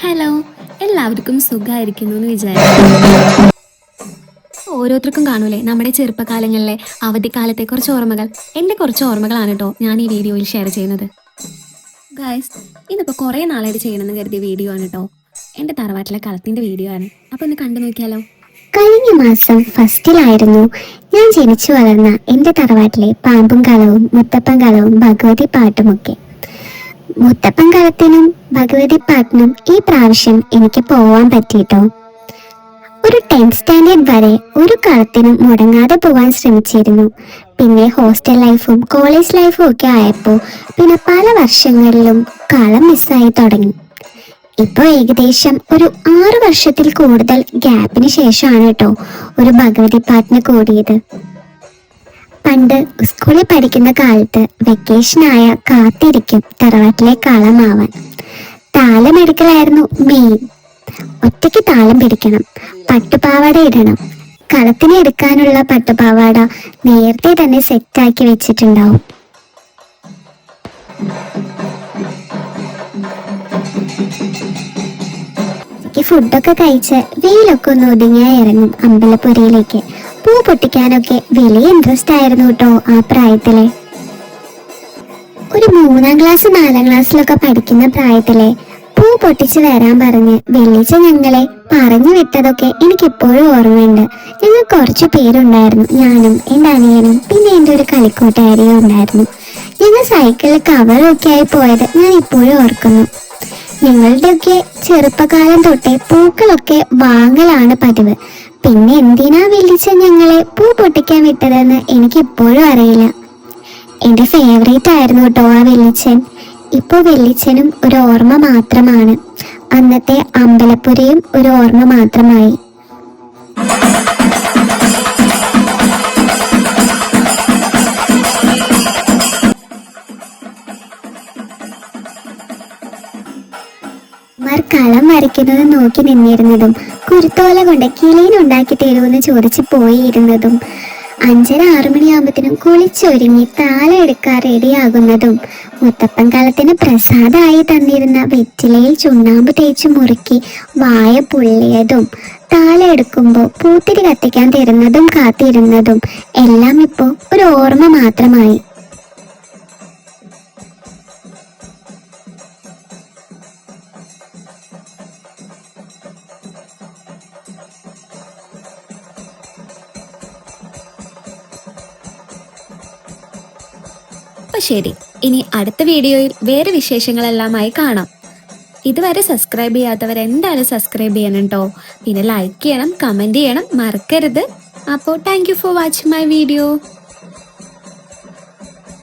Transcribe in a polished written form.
Hello, എല്ലാവർക്കും സുഖമായിരിക്കുന്നു എന്ന് വിചാരിക്കുന്നു. ഓരോരുത്തർക്കും കാണൂലേ നമ്മുടെ ചെറുപ്പകാലങ്ങളിലെ അവധിക്കാലത്തെ കുറച്ച് ഓർമ്മകൾ. എൻ്റെ കുറച്ച് ഓർമ്മകളാണ് കേട്ടോ ഞാൻ ഈ വീഡിയോയിൽ ഷെയർ ചെയ്യുന്നത്. ഗായ്സ്, ഇതിപ്പോൾ കുറേ നാളായിട്ട് ചെയ്യണമെന്ന് കരുതിയ വീഡിയോ ആണ് കേട്ടോ. എൻ്റെ തറവാട്ടിലെ കളത്തിൻ്റെ വീഡിയോ ആണ്. അപ്പോൾ ഒന്ന് കണ്ടു നോക്കിയാലോ. കഴിഞ്ഞ മാസം ഫസ്റ്റിലായിരുന്നു ഞാൻ ജനിച്ചു വളർന്ന എൻ്റെ തറവാട്ടിലെ പാമ്പും കളവും മുത്തപ്പൻ കളവും ഭഗവതി പാട്ടുമൊക്കെ. മുത്തപ്പൻ കളത്തിനും ഭഗവതി പാട്ടിനും ഈ പ്രാവശ്യം എനിക്ക് പോവാൻ പറ്റിയിട്ടോ. ഒരു 10th സ്റ്റാൻഡേർഡ് വരെ ഒരു കളത്തിനും മുടങ്ങാതെ പോകാൻ ശ്രമിച്ചിരുന്നു. പിന്നെ ഹോസ്റ്റൽ ലൈഫും കോളേജ് ലൈഫും ഒക്കെ ആയപ്പോൾ പിന്നെ പല വർഷങ്ങളിലും കളം മിസ്സായി തുടങ്ങി. ഇപ്പോൾ ഏകദേശം ഒരു 6 വർഷത്തിൽ കൂടുതൽ ഗ്യാപ്പിന് ശേഷമാണ് കേട്ടോ ഒരു ഭഗവതി പാട്ടിന് കൂടിയത്. പണ്ട് സ്കൂളിൽ പഠിക്കുന്ന കാലത്ത് വെക്കേഷനായ കാത്തിരിക്കും തറവാട്ടിലെ കളമാവാൻ. താലമെടുക്കലായിരുന്നു മെയിൻ. ഒറ്റയ്ക്ക് താളം പിടിക്കണം, പട്ടുപാവാട ഇടണം. കളത്തിന് എടുക്കാനുള്ള പട്ടുപാവാട നേരത്തെ തന്നെ സെറ്റാക്കി വെച്ചിട്ടുണ്ടാവും. ഫുഡൊക്കെ കഴിച്ച് വെയിലൊക്കെ ഒന്ന് ഒതുങ്ങിയായി ഇറങ്ങും അമ്പലപ്പുരയിലേക്ക്. പൂ പൊട്ടിക്കാനൊക്കെ വലിയ ഇൻട്രസ്റ്റ് ആയിരുന്നു കേട്ടോ ആ പ്രായത്തിലെ. ഒരു 3ാം ക്ലാസ് 4ാം ക്ലാസ്സിലൊക്കെ പഠിക്കുന്ന പ്രായത്തിലെ പൂ പൊട്ടിച്ച് വരാൻ പറഞ്ഞ് വെള്ളിച്ച ഞങ്ങളെ പറഞ്ഞു വിട്ടതൊക്കെ എനിക്കിപ്പോഴും ഓർമ്മയുണ്ട്. ഞങ്ങൾ കുറച്ചു പേരുണ്ടായിരുന്നു, ഞാനും എൻ്റെ അനിയനും പിന്നെ എൻ്റെ ഒരു കളിക്കൂട്ടുകാരിയും ഉണ്ടായിരുന്നു. ഞങ്ങൾ സൈക്കിളിൽ കവറൊക്കെ ആയി പോയത് ഞാൻ ഇപ്പോഴും ഓർക്കുന്നു. ഞങ്ങളുടെയൊക്കെ ചെറുപ്പകാലം തൊട്ടേ പൂക്കളൊക്കെ വാങ്ങലാണ് പതിവ്. പിന്നെ എന്തിനാ വെള്ളിച്ച ഞങ്ങളെ പൂ പൊട്ടിക്കാൻ വിട്ടതെന്ന് എനിക്ക് ഇപ്പോഴും അറിയില്ല. എൻ്റെ ഫേവറേറ്റ് ആയിരുന്നു കേട്ടോ ആ വെള്ളിച്ചൻ. ഇപ്പോൾ വെള്ളിച്ചനും ഒരു ഓർമ്മ മാത്രമാണ്. അന്നത്തെ അമ്പലപ്പുരയും ഒരു ഓർമ്മ മാത്രമായി. കളം വരയ്ക്കുന്നത് നോക്കി നിന്നിരുന്നതും കുരുത്തോല കൊണ്ട് കിളീനുണ്ടാക്കി തരുമെന്ന് ചോദിച്ചു പോയിരുന്നതും 5:30-6 മണിയാകുമ്പത്തിനും കുളിച്ചൊരുങ്ങി താലം എടുക്കാൻ റെഡിയാകുന്നതും മുത്തപ്പൻ കളത്തിന് പ്രസാദമായി തന്നിരുന്ന വെറ്റിലയിൽ ചുണ്ണാമ്പ് തേച്ച് മുറുക്കി വായ പുള്ളിയതും താലം എടുക്കുമ്പോൾ പൂത്തിരി കത്തിക്കാൻ തരുന്നതും കാത്തിരുന്നതും എല്ലാം ഇപ്പോൾ ഒരു ഓർമ്മ മാത്രമായി. അപ്പോൾ ശരി, ഇനി അടുത്ത വീഡിയോയിൽ വേറെ വിശേഷങ്ങളെല്ലാമായി കാണാം. ഇതുവരെ സബ്സ്ക്രൈബ് ചെയ്യാത്തവർ എന്തായാലും സബ്സ്ക്രൈബ് ചെയ്യണം കേട്ടോ. പിന്നെ ലൈക്ക് ചെയ്യണം, കമൻറ്റ് ചെയ്യണം മറക്കരുത്. അപ്പോൾ thank you for watching my video.